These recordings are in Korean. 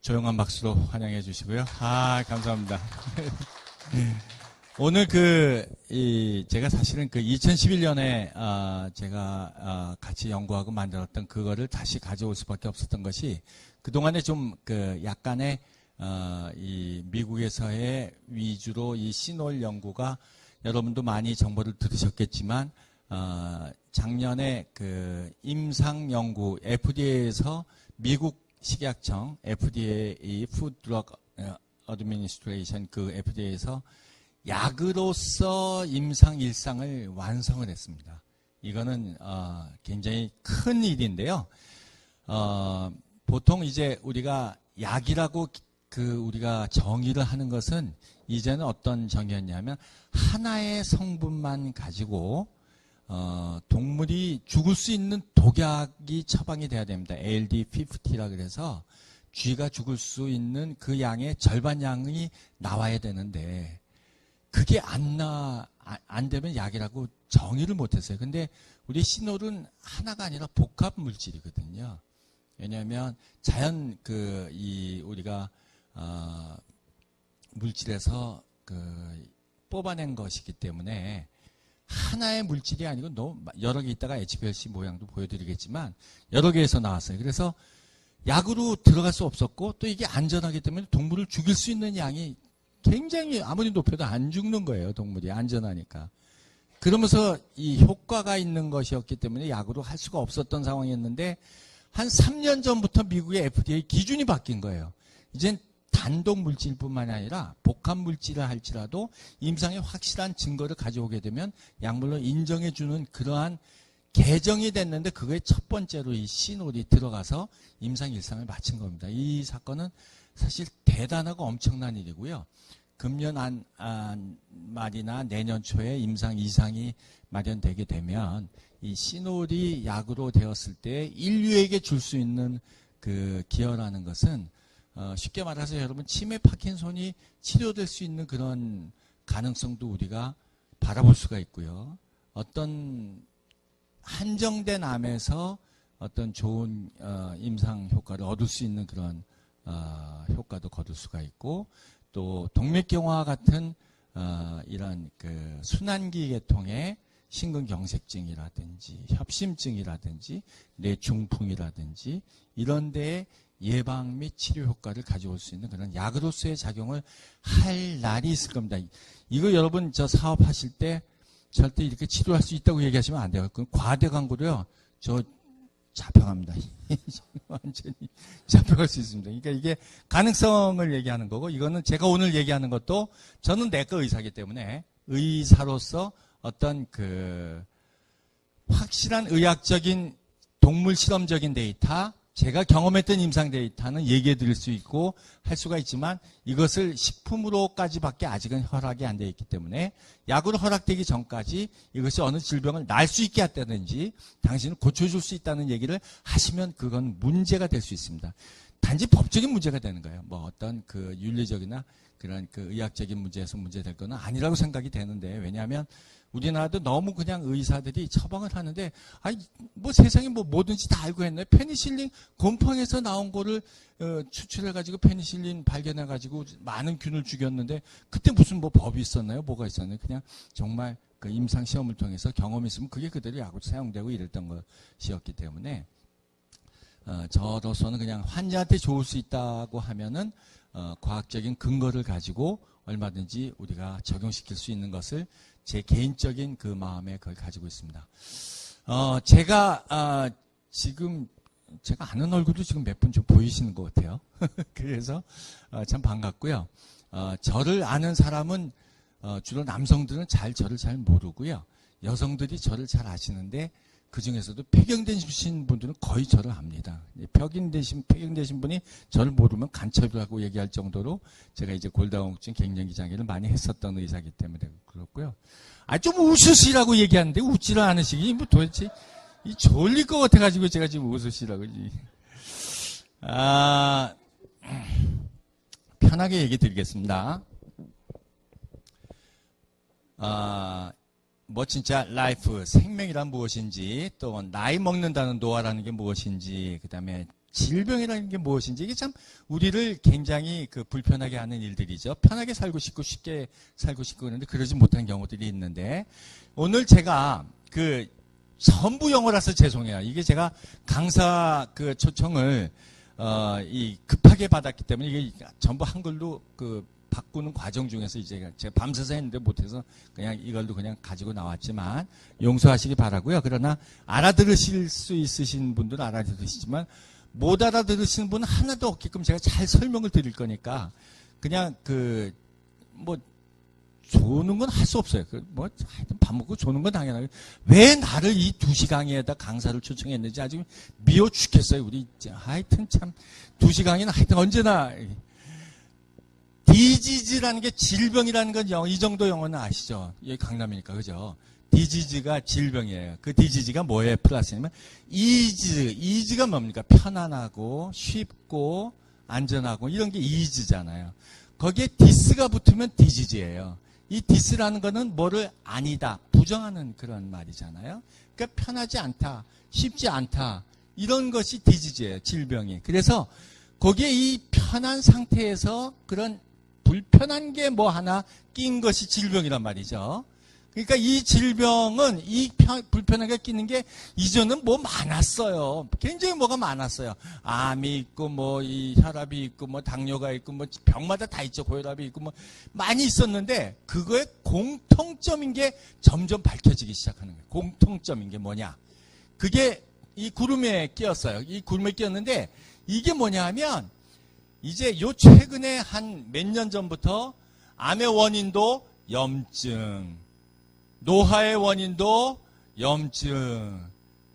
조용한 박수로 환영해 주시고요. 감사합니다. 오늘 제가 사실은 2011년에, 제가, 같이 연구하고 만들었던 그거를 다시 가져올 수밖에 없었던 것이, 그동안에 좀, 약간의, 이 미국에서의 위주로 이 시놀 연구가 여러분도 많이 정보를 들으셨겠지만, 작년에 임상 연구, FDA에서 미국 식약청, FDA, Food Drug Administration, FDA에서 약으로서 임상 일상을 완성을 했습니다. 이거는 굉장히 큰 일인데요. 보통 이제 우리가 약이라고 우리가 정의를 하는 것은 이제는 어떤 정의였냐면 하나의 성분만 가지고 동물이 죽을 수 있는 독약이 처방이 돼야 됩니다. ALD50라 그래서 쥐가 죽을 수 있는 그 양의 절반 양이 나와야 되는데 그게 안 되면 약이라고 정의를 못했어요. 근데 우리 시놀은 하나가 아니라 복합 물질이거든요. 왜냐하면 자연 우리가 물질에서 뽑아낸 것이기 때문에 하나의 물질이 아니고 너무 여러 개 있다가 HPLC 모양도 보여드리겠지만 여러 개에서 나왔어요. 그래서 약으로 들어갈 수 없었고 또 이게 안전하기 때문에 동물을 죽일 수 있는 양이 굉장히 아무리 높여도 안 죽는 거예요. 동물이 안전하니까. 그러면서 이 효과가 있는 것이었기 때문에 약으로 할 수가 없었던 상황이었는데 한 3년 전부터 미국의 FDA 기준이 바뀐 거예요. 이젠 단독 물질뿐만 아니라 복합 물질을 할지라도 임상에 확실한 증거를 가져오게 되면 약물로 인정해주는 그러한 개정이 됐는데 그거에 첫 번째로 이 시놀이 들어가서 임상 일상을 마친 겁니다. 이 사건은 사실 대단하고 엄청난 일이고요. 금년 말이나 내년 초에 임상 이상이 마련되게 되면 이 시놀이 약으로 되었을 때 인류에게 줄 수 있는 기여라는 것은 쉽게 말해서 여러분 치매 파킨손이 치료될 수 있는 그런 가능성도 우리가 바라볼 수가 있고요. 어떤 한정된 암에서 어떤 좋은 임상 효과를 얻을 수 있는 그런 효과도 거둘 수가 있고 또 동맥경화 같은 이런 순환기 계통의 심근경색증이라든지 협심증이라든지 뇌중풍이라든지 이런 데에 예방 및 치료 효과를 가져올 수 있는 그런 약으로서의 작용을 할 날이 있을 겁니다. 이거 여러분 저 사업하실 때 절대 이렇게 치료할 수 있다고 얘기하시면 안 돼요. 그건 과대 광고로요. 저 잡혀갑니다. 완전히 잡혀갈 수 있습니다. 그러니까 이게 가능성을 얘기하는 거고 이거는 제가 오늘 얘기하는 것도 저는 내과 의사이기 때문에 의사로서 어떤 확실한 의학적인 동물 실험적인 데이터 제가 경험했던 임상 데이터는 얘기해 드릴 수 있고 할 수가 있지만 이것을 식품으로까지밖에 아직은 허락이 안 되어 있기 때문에 약으로 허락되기 전까지 이것이 어느 질병을 날 수 있게 했다든지 당신을 고쳐줄 수 있다는 얘기를 하시면 그건 문제가 될 수 있습니다. 단지 법적인 문제가 되는 거예요. 뭐 어떤 윤리적이나 그런 의학적인 문제에서 문제될 거는 아니라고 생각이 되는데 왜냐하면 우리나라도 너무 그냥 의사들이 처방을 하는데 뭐 세상에 뭐 뭐든지 다 알고 했네. 페니실린 곰팡에서 나온 거를 추출해가지고 페니실린 발견해가지고 많은 균을 죽였는데 그때 무슨 뭐 법이 있었나요? 뭐가 있었나요? 그냥 정말 임상 시험을 통해서 경험이 있으면 그게 그대로 약으로 사용되고 이랬던 것이었기 때문에 저로서는 그냥 환자한테 좋을 수 있다고 하면은 과학적인 근거를 가지고 얼마든지 우리가 적용시킬 수 있는 것을 제 개인적인 마음에 그걸 가지고 있습니다. 제가 지금 제가 아는 얼굴도 지금 몇 분 좀 보이시는 것 같아요. 그래서 참 반갑고요. 저를 아는 사람은 주로 남성들은 저를 잘 모르고요. 여성들이 저를 잘 아시는데 그 중에서도 폐경되신 분들은 거의 저를 압니다. 폐경되신 분이 저를 모르면 간첩이라고 얘기할 정도로 제가 이제 골다공증 갱년기 장애를 많이 했었던 의사이기 때문에 그렇고요. 좀 웃으시라고 얘기하는데 웃지를 않으시기 뭐 도대체 졸릴 것 같아가지고 제가 지금 웃으시라고. 편하게 얘기 드리겠습니다. 뭐 진짜 라이프, 생명이란 무엇인지, 또 나이 먹는다는 노화라는 게 무엇인지, 그 다음에 질병이라는 게 무엇인지 이게 참 우리를 굉장히 그 불편하게 하는 일들이죠. 편하게 살고 싶고 쉽게 살고 싶고 그런데 그러지 못한 경우들이 있는데 오늘 제가 그 전부 영어라서 죄송해요. 이게 제가 강사 그 초청을 이 급하게 받았기 때문에 이게 전부 한글로 그 바꾸는 과정 중에서 이제 제가 밤새서 했는데 못해서 그냥 이걸로 그냥 가지고 나왔지만 용서하시기 바라고요. 그러나 알아들으실 수 있으신 분들은 알아들으시지만 못 알아들으시는 분은 하나도 없게끔 제가 잘 설명을 드릴 거니까 그냥 그 뭐 조는 건 할 수 없어요. 뭐 하여튼 밥 먹고 조는 건 당연하고 왜 나를 이 2시 강의에다 강사를 초청했는지 아주 미워 죽겠어요. 우리 하여튼 참 2시 강의는 하여튼 언제나 디지즈라는 게 질병이라는 건 이 정도 영어는 아시죠? 여기 강남이니까 그죠? 디지즈가 질병이에요. 그 디지즈가 뭐예요? 플러스냐면 이즈가 뭡니까? 편안하고 쉽고 안전하고 이런 게 이즈잖아요. 거기에 디스가 붙으면 디지즈예요. 이 디스라는 거는 뭐를 아니다, 부정하는 그런 말이잖아요. 그러니까 편하지 않다, 쉽지 않다 이런 것이 디지즈예요. 질병이. 그래서 거기에 이 편한 상태에서 그런 불편한 게 뭐 하나 낀 것이 질병이란 말이죠. 그러니까 이 질병은 이 불편하게 끼는 게 이전은 뭐 많았어요. 굉장히 뭐가 많았어요. 암이 있고 뭐 이 혈압이 있고 뭐 당뇨가 있고 뭐 병마다 다 있죠. 고혈압이 있고 뭐 많이 있었는데 그거의 공통점인 게 점점 밝혀지기 시작하는 거예요. 공통점인 게 뭐냐? 그게 이 구름에 끼었어요. 이 구름에 끼었는데 이게 뭐냐 하면 이제 요 최근에 한 몇 년 전부터 암의 원인도 염증, 노화의 원인도 염증,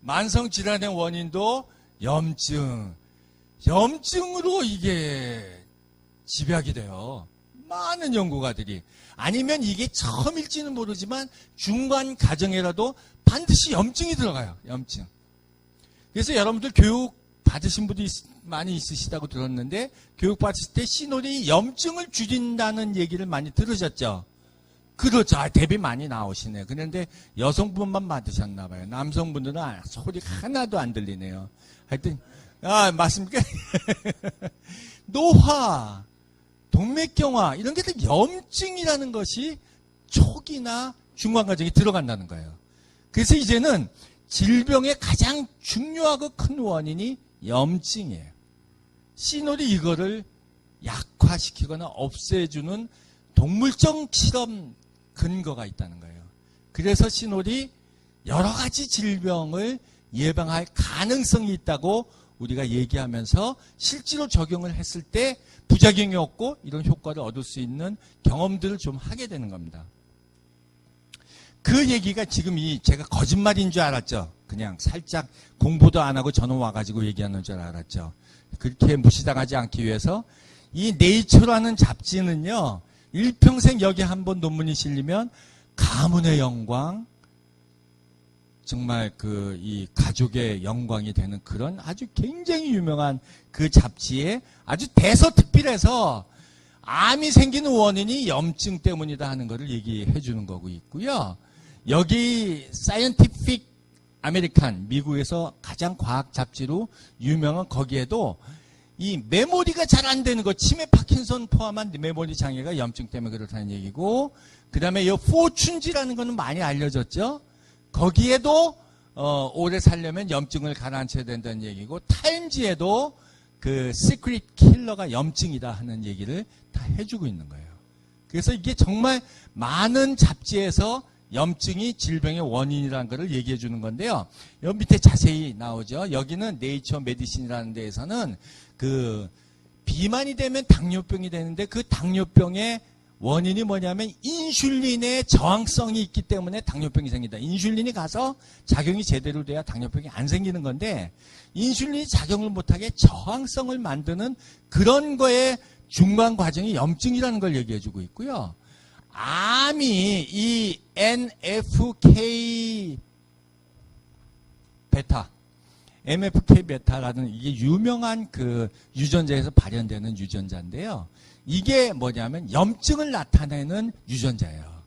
만성질환의 원인도 염증으로 이게 집약이 돼요. 많은 연구가들이. 아니면 이게 처음일지는 모르지만 중간 과정이라도 반드시 염증이 들어가요. 염증. 그래서 여러분들 교육 받으신 분도 많이 있으시다고 들었는데 교육 받으실 때 시놀이 염증을 줄인다는 얘기를 많이 들으셨죠? 그렇죠. 대비 많이 나오시네요. 그런데 여성분만 받으셨나 봐요. 남성분들은 소리가 하나도 안 들리네요. 하여튼 맞습니까? 노화, 동맥경화 이런 게 다 염증이라는 것이 초기나 중간 과정에 들어간다는 거예요. 그래서 이제는 질병의 가장 중요하고 큰 원인이 염증이에요. 시놀이 이거를 약화시키거나 없애주는 동물적 실험 근거가 있다는 거예요. 그래서 시놀이 여러 가지 질병을 예방할 가능성이 있다고 우리가 얘기하면서 실제로 적용을 했을 때 부작용이 없고 이런 효과를 얻을 수 있는 경험들을 좀 하게 되는 겁니다. 그 얘기가 지금 제가 거짓말인 줄 알았죠. 그냥 살짝 공부도 안 하고 저는 와가지고 얘기하는 줄 알았죠. 그렇게 무시당하지 않기 위해서 이 네이처라는 잡지는요. 일평생 여기 한번 논문이 실리면 가문의 영광, 정말 이 가족의 영광이 되는 그런 아주 굉장히 유명한 그 잡지에 아주 대서특필해서 암이 생기는 원인이 염증 때문이다 하는 것을 얘기해 주는 거고 있고요. 여기 사이언티픽 아메리칸 미국에서 가장 과학 잡지로 유명한 거기에도 이 메모리가 잘 안 되는 거 치매 파킨슨 포함한 메모리 장애가 염증 때문에 그렇다는 얘기고 그다음에 이 포춘지라는 거는 많이 알려졌죠. 거기에도 오래 살려면 염증을 가라앉혀야 된다는 얘기고 타임지에도 그 시크릿 킬러가 염증이다 하는 얘기를 다 해주고 있는 거예요. 그래서 이게 정말 많은 잡지에서 염증이 질병의 원인이라는 것을 얘기해 주는 건데요. 여기 밑에 자세히 나오죠. 여기는 네이처 메디신이라는 데에서는 그 비만이 되면 당뇨병이 되는데 그 당뇨병의 원인이 뭐냐면 인슐린의 저항성이 있기 때문에 당뇨병이 생긴다. 인슐린이 가서 작용이 제대로 돼야 당뇨병이 안 생기는 건데 인슐린이 작용을 못하게 저항성을 만드는 그런 거에 중간 과정이 염증이라는 걸 얘기해 주고 있고요. 암이 이 NFK 베타, MFK 베타라는 이게 유명한 그 유전자에서 발현되는 유전자인데요. 이게 뭐냐면 염증을 나타내는 유전자예요.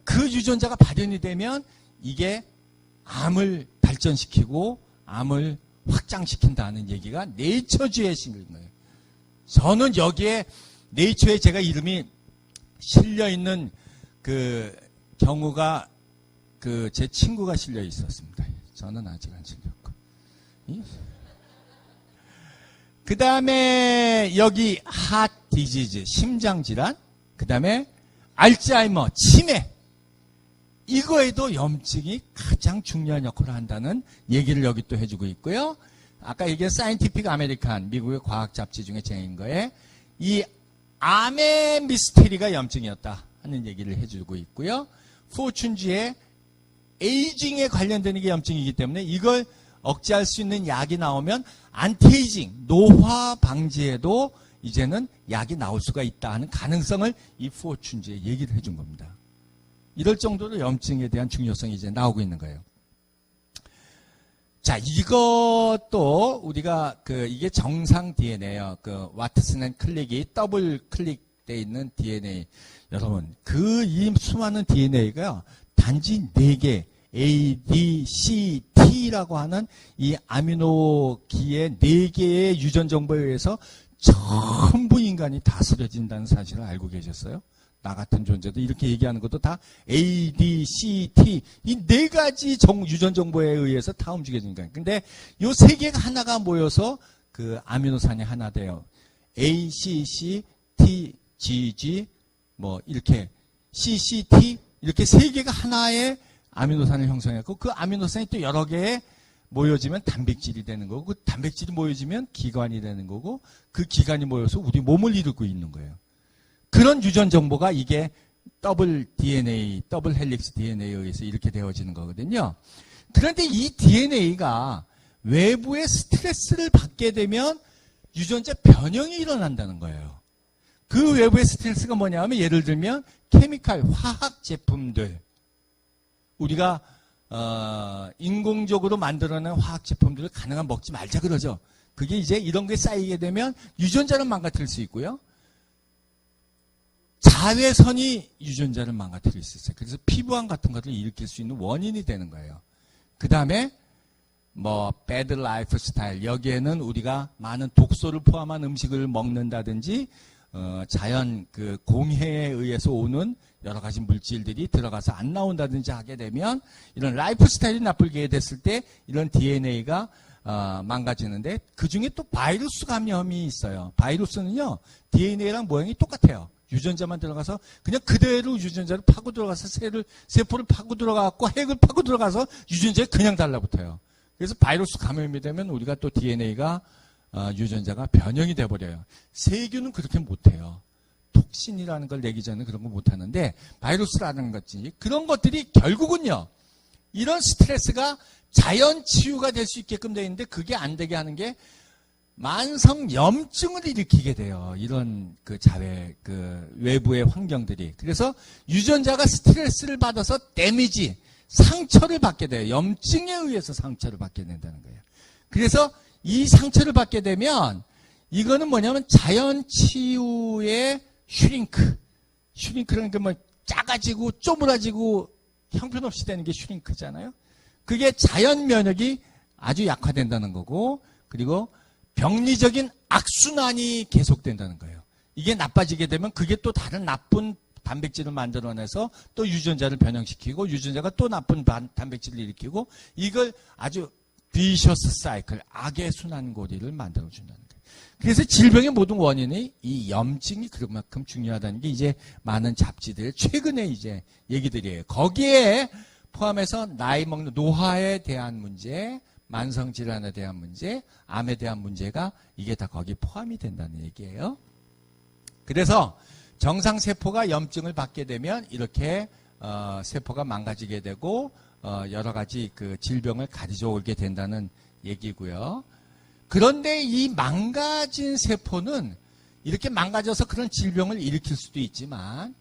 그 유전자가 발현이 되면 이게 암을 발전시키고 암을 확장시킨다는 얘기가 네이처주의에 실린 거예요. 저는 여기에 네이처에 제가 이름이 실려있는 그 경우가 제 친구가 실려 있었습니다. 저는 아직 안 실렸고. 그 다음에 여기 하트 디지즈, 심장질환, 그 다음에 알츠하이머, 치매. 이거에도 염증이 가장 중요한 역할을 한다는 얘기를 여기 또 해주고 있고요. 아까 얘기한 사이언티픽 아메리칸, 미국의 과학 잡지 중에 제인 거에 이 암의 미스테리가 염증이었다 하는 얘기를 해주고 있고요. 포춘지의 에이징에 관련되는 게 염증이기 때문에 이걸 억제할 수 있는 약이 나오면 안티에이징, 노화 방지에도 이제는 약이 나올 수가 있다 하는 가능성을 이 포춘지에 얘기를 해준 겁니다. 이럴 정도로 염증에 대한 중요성이 이제 나오고 있는 거예요. 자, 이것도 우리가 이게 정상 DNA예요. 와트슨 앤 클릭이 더블 클릭돼 있는 DNA. 여러분, 이 수많은 DNA가 단지 4개, A, D, C, T라고 하는 이 아미노기의 4개의 유전 정보에 의해서 전부 인간이 다스려진다는 사실을 알고 계셨어요? 나 같은 존재도 이렇게 얘기하는 것도 다 A, D, C, T 이 4가지 유전 정보에 의해서 다 움직여지는 거예요. 근데 이 3개가 하나가 모여서 그 아미노산이 하나 돼요. A, C, C, T, G, G 뭐 이렇게 C, C, T 이렇게 3개가 하나의 아미노산을 형성했고 그 아미노산이 또 여러 개에 모여지면 단백질이 되는 거고 그 단백질이 모여지면 기관이 되는 거고 그 기관이 모여서 우리 몸을 이루고 있는 거예요. 그런 유전 정보가 이게 더블 DNA, 더블 헬릭스 DNA에 의해서 이렇게 되어지는 거거든요. 그런데 이 DNA가 외부의 스트레스를 받게 되면 유전자 변형이 일어난다는 거예요. 그 외부의 스트레스가 뭐냐면 예를 들면 케미칼, 화학 제품들 우리가 인공적으로 만들어낸 화학 제품들을 가능한 먹지 말자 그러죠. 그게 이제 이런 게 쌓이게 되면 유전자를 망가뜨릴 수 있고요. 자외선이 유전자를 망가뜨릴 수 있어요. 그래서 피부암 같은 것을 일으킬 수 있는 원인이 되는 거예요. 그 다음에 bad lifestyle 여기에는 우리가 많은 독소를 포함한 음식을 먹는다든지 자연 공해에 의해서 오는 여러 가지 물질들이 들어가서 안 나온다든지 하게 되면 이런 라이프 스타일이 나쁘게 됐을 때 이런 DNA가 망가지는데 그 중에 또 바이러스 감염이 있어요. 바이러스는요 DNA랑 모양이 똑같아요. 유전자만 들어가서 그냥 그대로 유전자를 파고 들어가서 세포를 파고 들어가고 핵을 파고 들어가서 유전자에 그냥 달라붙어요. 그래서 바이러스 감염이 되면 우리가 또 DNA가 유전자가 변형이 돼버려요. 세균은 그렇게 못해요. 톡신이라는 걸 내기 전에 그런 거 못하는데 바이러스라는 것이 그런 것들이 결국은요. 이런 스트레스가 자연 치유가 될 수 있게끔 되어 있는데 그게 안 되게 하는 게 만성 염증을 일으키게 돼요. 이런 외부의 환경들이. 그래서 유전자가 스트레스를 받아서 데미지, 상처를 받게 돼요. 염증에 의해서 상처를 받게 된다는 거예요. 그래서 이 상처를 받게 되면 이거는 뭐냐면 자연 치유의 슈링크라는 게 작아지고 쪼물어지고 형편없이 되는 게 슈링크잖아요. 그게 자연 면역이 아주 약화된다는 거고 그리고 병리적인 악순환이 계속된다는 거예요. 이게 나빠지게 되면 그게 또 다른 나쁜 단백질을 만들어내서 또 유전자를 변형시키고 유전자가 또 나쁜 단백질을 일으키고 이걸 아주 비셔스 사이클, 악의 순환고리를 만들어준다는 거예요. 그래서 질병의 모든 원인이 이 염증이 그만큼 중요하다는 게 이제 많은 잡지들 최근에 이제 얘기들이에요. 거기에 포함해서 나이 먹는 노화에 대한 문제, 만성질환에 대한 문제, 암에 대한 문제가 이게 다 거기 포함이 된다는 얘기예요. 그래서 정상세포가 염증을 받게 되면 이렇게 세포가 망가지게 되고 여러 가지 질병을 가져오게 된다는 얘기고요. 그런데 이 망가진 세포는 이렇게 망가져서 그런 질병을 일으킬 수도 있지만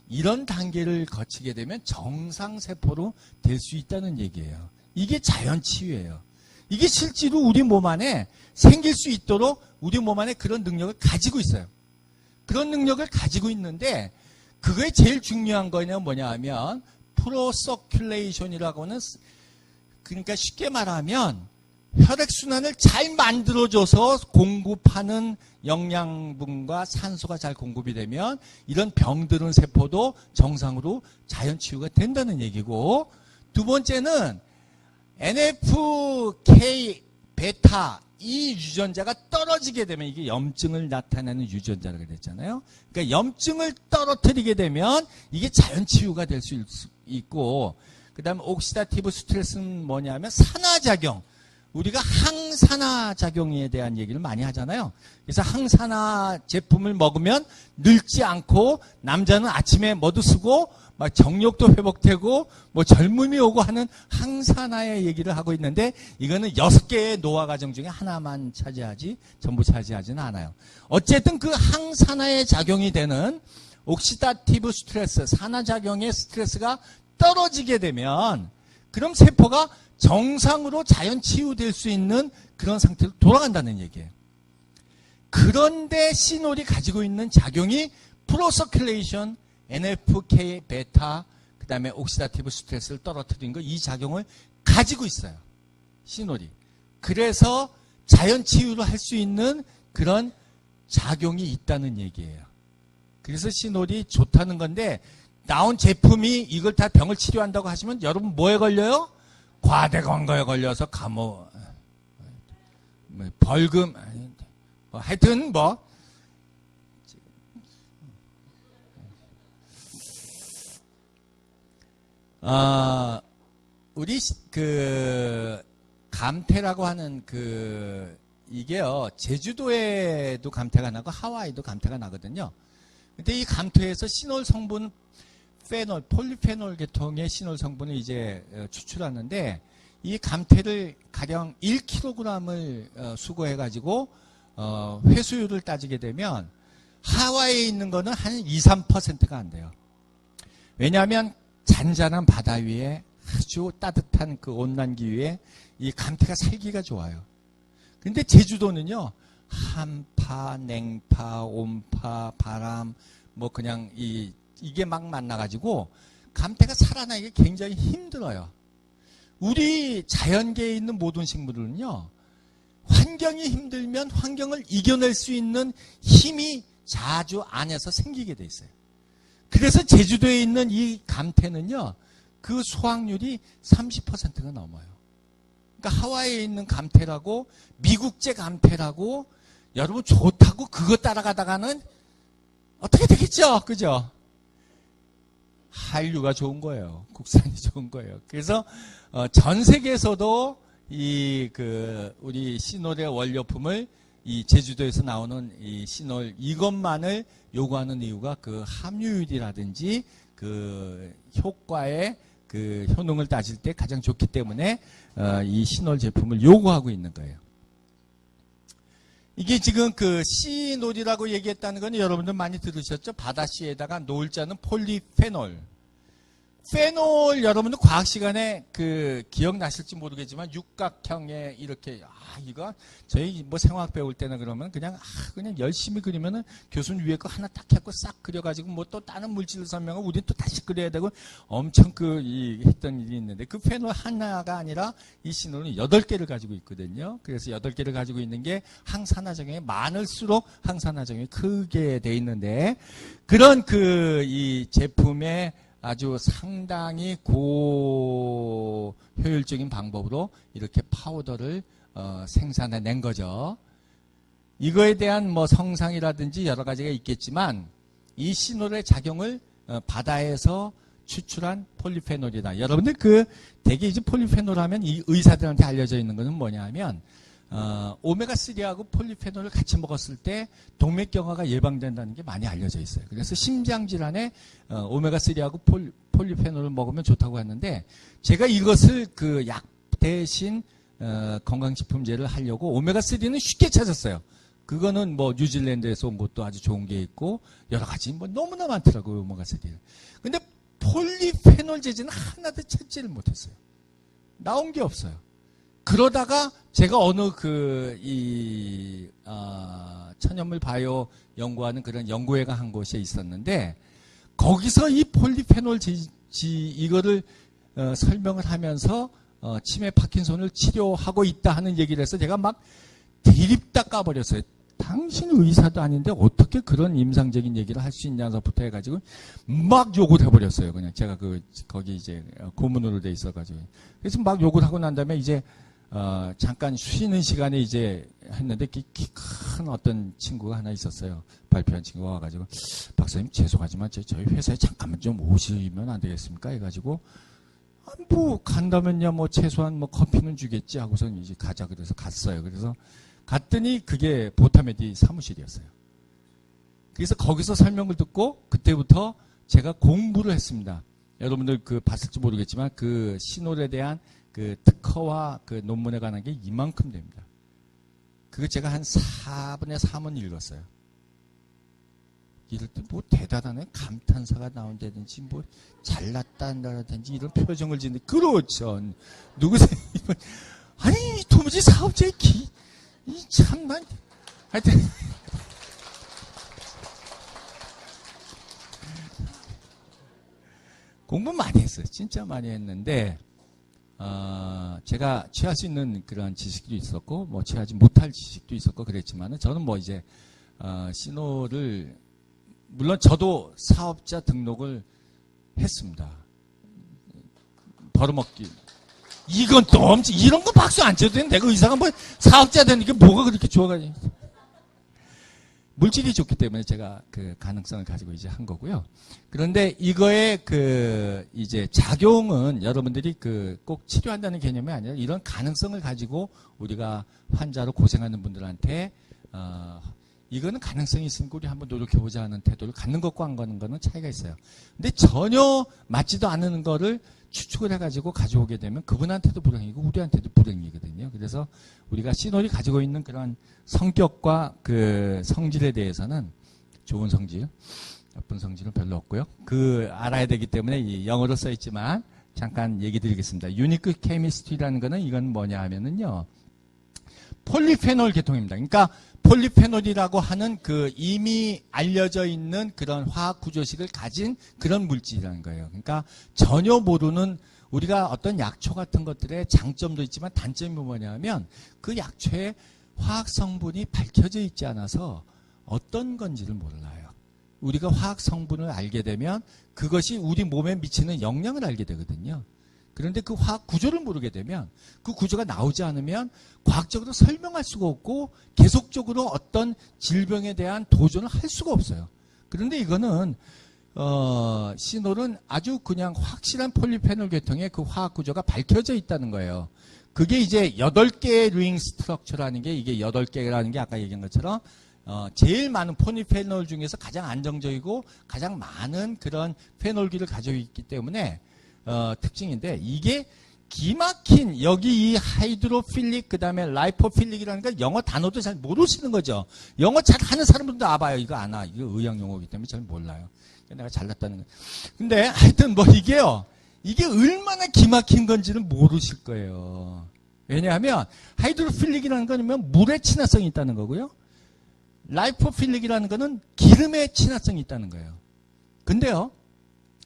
이런 단계를 거치게 되면 정상세포로 될 수 있다는 얘기예요. 이게 자연치유예요. 이게 실제로 우리 몸 안에 생길 수 있도록 우리 몸 안에 그런 능력을 가지고 있어요. 그런 능력을 가지고 있는데 그거에 제일 중요한 거는 뭐냐 하면 프로서큘레이션이라고 하는 그러니까 쉽게 말하면 혈액순환을 잘 만들어줘서 공급하는 영양분과 산소가 잘 공급이 되면 이런 병들은 세포도 정상으로 자연 치유가 된다는 얘기고, 두 번째는 NFK 베타 이 유전자가 떨어지게 되면, 이게 염증을 나타내는 유전자라고 그랬잖아요. 그러니까 염증을 떨어뜨리게 되면 이게 자연 치유가 될 수 있고, 그 다음에 옥시다티브 스트레스는 뭐냐면 산화작용. 우리가 항산화 작용에 대한 얘기를 많이 하잖아요. 그래서 항산화 제품을 먹으면 늙지 않고, 남자는 아침에 뭐도 쓰고 막 정력도 회복되고 뭐 젊음이 오고 하는 항산화의 얘기를 하고 있는데, 이거는 6개의 노화 과정 중에 하나만 차지하지 전부 차지하지는 않아요. 어쨌든 그 항산화의 작용이 되는 옥시다티브 스트레스, 산화작용의 스트레스가 떨어지게 되면, 그럼 세포가 정상으로 자연 치유될 수 있는 그런 상태로 돌아간다는 얘기예요. 그런데 시놀이 가지고 있는 작용이 프로서큘레이션, NFK 베타, 그 다음에 옥시다티브 스트레스를 떨어뜨리는 거, 이 작용을 가지고 있어요. 시놀이. 그래서 자연 치유를 할 수 있는 그런 작용이 있다는 얘기예요. 그래서 시놀이 좋다는 건데, 나온 제품이 이걸 다 병을 치료한다고 하시면 여러분 뭐에 걸려요? 과대광고에 걸려서 감옥, 벌금, 하여튼 우리 감태라고 하는 이게요, 제주도에도 감태가 나고 하와이도 감태가 나거든요. 근데 이 감태에서 시놀 성분, 페놀, 폴리페놀 계통의 시놀 성분을 이제 추출하는데, 이 감태를 가령 1kg을 수거해가지고 회수율을 따지게 되면 하와이에 있는 거는 한 2~3%가 안 돼요. 왜냐하면 잔잔한 바다 위에 아주 따뜻한 그 온난기 위에 이 감태가 살기가 좋아요. 근데 제주도는요, 한파, 냉파, 온파, 바람, 뭐 그냥 이게 막 만나가지고 감태가 살아나기 굉장히 힘들어요. 우리 자연계에 있는 모든 식물은요, 환경이 힘들면 환경을 이겨낼 수 있는 힘이 자주 안에서 생기게 돼 있어요. 그래서 제주도에 있는 이 감태는요, 그 수확률이 30%가 넘어요. 그러니까 하와이에 있는 감태라고, 미국제 감태라고, 여러분 좋다고 그거 따라가다가는 어떻게 되겠죠? 그죠? 한류가 좋은 거예요. 국산이 좋은 거예요. 그래서 전 세계에서도 우리 시놀의 원료품을 이 제주도에서 나오는 이 시놀 이것만을 요구하는 이유가 그 함유율이라든지 그 효과의 그 효능을 따질 때 가장 좋기 때문에 이 시놀 제품을 요구하고 있는 거예요. 이게 지금 그 시놀이라고 얘기했다는 건 여러분들 많이 들으셨죠? 바다씨에다가 노을자는 폴리페놀. 페놀 여러분들 과학 시간에 기억나실지 모르겠지만 육각형의 이렇게 이거 저희 뭐 생화학 배울 때나 그러면 그냥 열심히 그리면은 교수님 위에 거 하나 딱 해갖고 싹 그려가지고 뭐 또 다른 물질을 설명하고 우리는 또 다시 그려야 되고 엄청 했던 일이 있는데, 그 페놀 하나가 아니라 이 시놀은 8개를 가지고 있거든요. 그래서 8개를 가지고 있는 게 항산화작용이 많을수록 항산화작용이 크게 돼 있는데, 그런 이 제품의 아주 상당히 고효율적인 방법으로 이렇게 파우더를 생산해낸 거죠. 이거에 대한 뭐 성상이라든지 여러 가지가 있겠지만, 이 시놀의 작용을 바다에서 추출한 폴리페놀이다. 여러분들 대개 이제 폴리페놀 하면 이 의사들한테 알려져 있는 것은 뭐냐 하면, 오메가3하고 폴리페놀을 같이 먹었을 때 동맥경화가 예방된다는 게 많이 알려져 있어요. 그래서 심장질환에 오메가3하고 폴리페놀을 먹으면 좋다고 하는데, 제가 이것을 약 대신 건강식품제를 하려고 오메가3는 쉽게 찾았어요. 그거는 뭐 뉴질랜드에서 온 것도 아주 좋은 게 있고 여러 가지 뭐 너무나 많더라고요, 오메가3는. 근데 폴리페놀 제제는 하나도 찾지를 못했어요. 나온 게 없어요. 그러다가 제가 어느 천연물 바이오 연구하는 그런 연구회가 한 곳에 있었는데, 거기서 이 폴리페놀 이거를 설명을 하면서 치매 파킨손을 치료하고 있다 하는 얘기를 해서 제가 막 대립다 까버렸어요. 당신 의사도 아닌데 어떻게 그런 임상적인 얘기를 할 수 있냐서부터 해가지고 막 욕을 해버렸어요. 그냥 제가 거기 이제 고문으로 돼 있어가지고. 그래서 막 욕을 하고 난 다음에 이제 잠깐 쉬는 시간에 이제 했는데 키 큰 어떤 친구가 하나 있었어요. 발표한 친구가 와가지고 박사님 죄송하지만 저희 회사에 잠깐만 좀 오시면 안 되겠습니까? 해가지고 뭐 간다면야 뭐 최소한 뭐 커피는 주겠지 하고선 이제 가자 그래서 갔어요. 그래서 갔더니 그게 보타메디 사무실이었어요. 그래서 거기서 설명을 듣고 그때부터 제가 공부를 했습니다. 여러분들 봤을지 모르겠지만 그 시놀에 대한 그 특허와 그 논문에 관한 게 이만큼 됩니다. 그거 제가 한 4분의 3은 읽었어요. 이럴 때 뭐 대단하네 감탄사가 나온다든지 뭐 잘났다든지 이런 표정을 짓는 그렇죠. 누구세요? 아니 도무지 사업자의 이 참난 하여튼 공부 많이 했어요. 진짜 많이 했는데 제가 취할 수 있는 그런 지식도 있었고 뭐 취하지 못할 지식도 있었고 그랬지만은 저는 뭐 이제 시노를 물론 저도 사업자 등록을 했습니다. 벌어먹기. 이건 또 엄청 이런 거 박수 안 쳐도 되는데 내가 의사가 뭐 사업자 되는 게 뭐가 그렇게 좋아가지고 물질이 좋기 때문에 제가 그 가능성을 가지고 이제 한 거고요. 그런데 이거의 이제 작용은 여러분들이 꼭 치료한다는 개념이 아니라 이런 가능성을 가지고 우리가 환자로 고생하는 분들한테 이거는 가능성이 있으니까 우리 한번 노력해보자 하는 태도를 갖는 것과 안 갖는 거는 차이가 있어요. 근데 전혀 맞지도 않는 거를 추측을 해가지고 가져오게 되면 그분한테도 불행이고 우리한테도 불행이거든요. 그래서 우리가 시놀이 가지고 있는 그런 성격과 그 성질에 대해서는 좋은 성질, 나쁜 성질은 별로 없고요. 알아야 되기 때문에 영어로 써있지만 잠깐 얘기 드리겠습니다. 유니크 케미스트리라는 거는 이건 뭐냐 하면은요. 폴리페놀 계통입니다. 그러니까 폴리페놀이라고 하는 이미 알려져 있는 그런 화학 구조식을 가진 그런 물질이라는 거예요. 그러니까 전혀 모르는 우리가 어떤 약초 같은 것들의 장점도 있지만 단점이 뭐냐면 그 약초의 화학 성분이 밝혀져 있지 않아서 어떤 건지를 몰라요. 우리가 화학 성분을 알게 되면 그것이 우리 몸에 미치는 영향을 알게 되거든요. 그런데 그 화학 구조를 모르게 되면 그 구조가 나오지 않으면 과학적으로 설명할 수가 없고 계속적으로 어떤 질병에 대한 도전을 할 수가 없어요. 그런데 이거는 시놀은 아주 그냥 확실한 폴리페놀 계통의 그 화학 구조가 밝혀져 있다는 거예요. 그게 이제 8개의 링 스트럭처라는 게 이게 8개라는 게 아까 얘기한 것처럼 제일 많은 폴리페놀 중에서 가장 안정적이고 가장 많은 그런 페놀기를 가지고 있기 때문에 특징인데 이게 기막힌 여기 이 하이드로필릭 그다음에 라이포필릭이라는 걸 영어 단어도 잘 모르시는 거죠. 영어 잘 하는 사람들도 알아요. 이거 안 와. 이거 의학 용어이기 때문에 잘 몰라요. 내가 잘났다는 거. 근데 하여튼 뭐 이게요. 이게 얼마나 기막힌 건지는 모르실 거예요. 왜냐하면 하이드로필릭이라는 거는 물의 친화성이 있다는 거고요. 라이포필릭이라는 거는 기름의 친화성이 있다는 거예요. 근데요.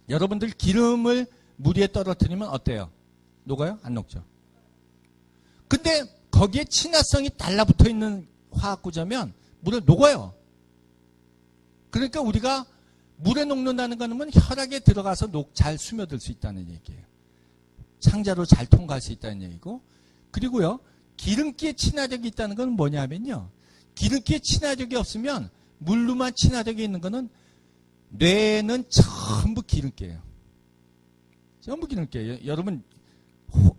여러분들 기름을 물 위에 떨어뜨리면 어때요? 녹아요? 안 녹죠? 근데 거기에 친화성이 달라붙어 있는 화학구조면 물에 녹아요. 그러니까 우리가 물에 녹는다는 거는 혈액에 들어가서 잘 스며들 수 있다는 얘기예요. 창자로 잘 통과할 수 있다는 얘기고 그리고요. 기름기에 친화력이 있다는 건 뭐냐면요. 기름기에 친화력이 없으면 물로만 친화력이 있는 거는 뇌는 전부 기름기예요. 전부 기름기예요. 여러분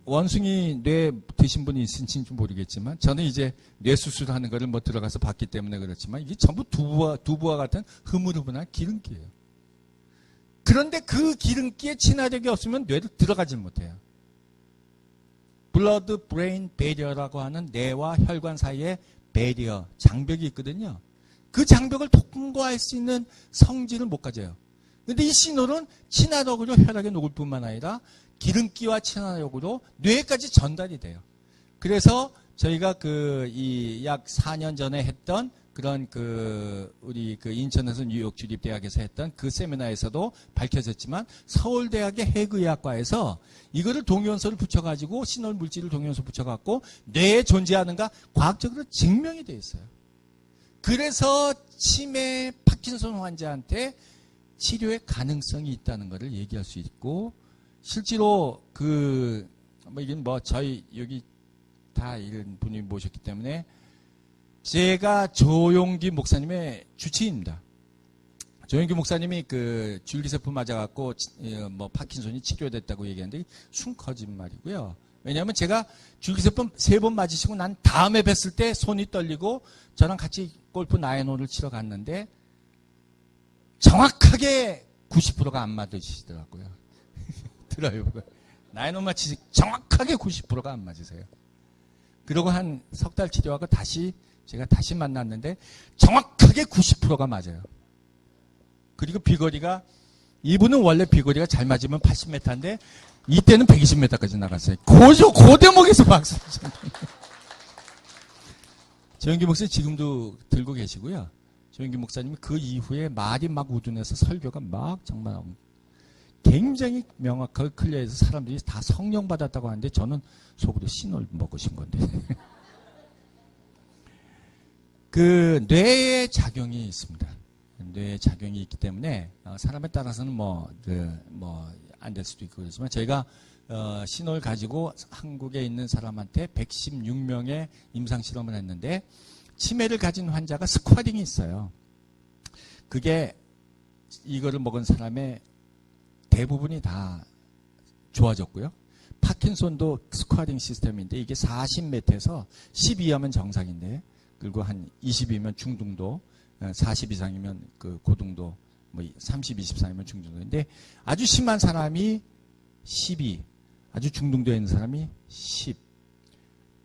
원숭이 뇌 드신 분이 있으신지 모르겠지만 저는 이제 뇌 수술하는 거를 뭐 들어가서 봤기 때문에 그렇지만 이게 전부 두부와 같은 흐물흐물한 기름기예요. 그런데 그 기름기에 친화력이 없으면 뇌를 들어가질 못해요. 블러드 브레인 베리어라고 하는 뇌와 혈관 사이에 베리어 장벽이 있거든요. 그 장벽을 통과할 수 있는 성질을 못 가져요. 근데 이 시놀은 친화력으로 혈액에 녹을 뿐만 아니라 기름기와 친화력으로 뇌까지 전달이 돼요. 그래서 저희가 이 약 4년 전에 했던 그런 우리 인천에서 뉴욕 주립대학에서 했던 그 세미나에서도 밝혀졌지만 서울대학의 해그의학과에서 이거를 동위원소를 붙여가지고 신월 물질을 동위원소 붙여갖고 뇌에 존재하는가 과학적으로 증명이 돼 있어요. 그래서 치매 파킨슨 환자한테 치료의 가능성이 있다는 것을 얘기할 수 있고, 실제로 이건 저희 여기 다 이런 분이 모셨기 때문에 제가 조용기 목사님의 주치의입니다. 조용기 목사님이 줄기세포 맞아갖고 파킨손이 치료됐다고 얘기하는데 순 거짓말이고요. 왜냐하면 제가 줄기세포 3번 맞으시고 난 다음에 뵀을 때 손이 떨리고 저랑 같이 골프 나인홀을 치러 갔는데 정확하게 90%가 안 맞으시더라고요. 들어요. 나인홀 맞히시 정확하게 90%가 안 맞으세요. 그러고 한 석 달 치료하고 제가 다시 만났는데 정확하게 90%가 맞아요. 그리고 비거리가, 이분은 원래 비거리가 잘 맞으면 80m인데 이때는 120m까지 나갔어요. 그 대목에서 박수. 조영기 목사님 지금도 들고 계시고요. 조영기 목사님이 그 이후에 말이 막 우둔해서 설교가 막 정말 굉장히 명확하게 클리어해서 사람들이 다 성령 받았다고 하는데 저는 속으로 신을 먹으신 건데. 뇌의 작용이 있습니다. 뇌의 작용이 있기 때문에 사람에 따라서는 안 될 수도 있고 그렇지만 저희가 신호를 가지고 한국에 있는 사람한테 116명의 임상실험을 했는데 치매를 가진 환자가 스쿼딩이 있어요. 그게 이거를 먹은 사람의 대부분이 다 좋아졌고요. 파킨손도 스쿼딩 시스템인데 이게 40m에서 12하면 정상인데, 그리고 한 20이면 중등도, 40 이상이면 고등도, 30, 24이면 중등도인데 아주 심한 사람이 12, 아주 중등도에 있는 사람이 10,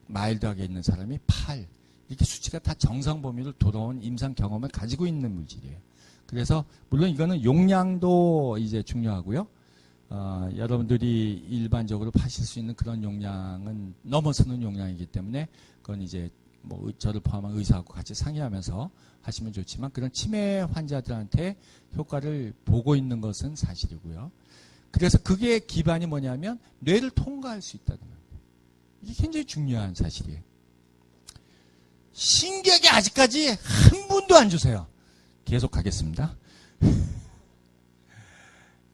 마일드하게 있는 사람이 8, 이렇게 수치가 다 정상 범위를 돌아온 임상 경험을 가지고 있는 물질이에요. 그래서 물론 이거는 용량도 이제 중요하고요. 여러분들이 일반적으로 파실 수 있는 그런 용량은 넘어서는 용량이기 때문에 그건 이제 저를 포함한 의사하고 같이 상의하면서 하시면 좋지만, 그런 치매 환자들한테 효과를 보고 있는 것은 사실이고요. 그래서 그게 기반이 뭐냐면 뇌를 통과할 수 있다는 겁니다. 이게 굉장히 중요한 사실이에요. 신기하게 아직까지 한 분도 안 주세요. 계속 가겠습니다.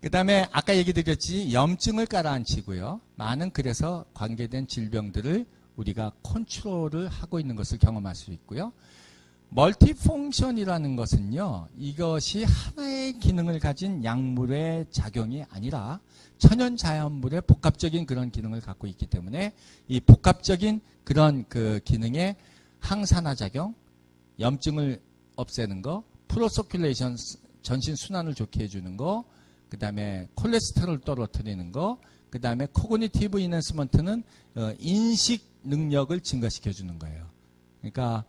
그 다음에 아까 얘기 드렸지, 염증을 깔아앉히고요. 많은 그래서 관계된 질병들을 우리가 컨트롤을 하고 있는 것을 경험할 수 있고요. 멀티펑션이라는 것은요, 이것이 하나의 기능을 가진 약물의 작용이 아니라 천연자연물의 복합적인 그런 기능을 갖고 있기 때문에 이 복합적인 그런 기능의 항산화작용, 염증을 없애는 거, 프로서큘레이션, 전신 순환을 좋게 해주는 거, 그 다음에 콜레스테롤 떨어뜨리는 거, 그 다음에 코그니티브 이낸스먼트는 인식 능력을 증가시켜주는 거예요. 그러니까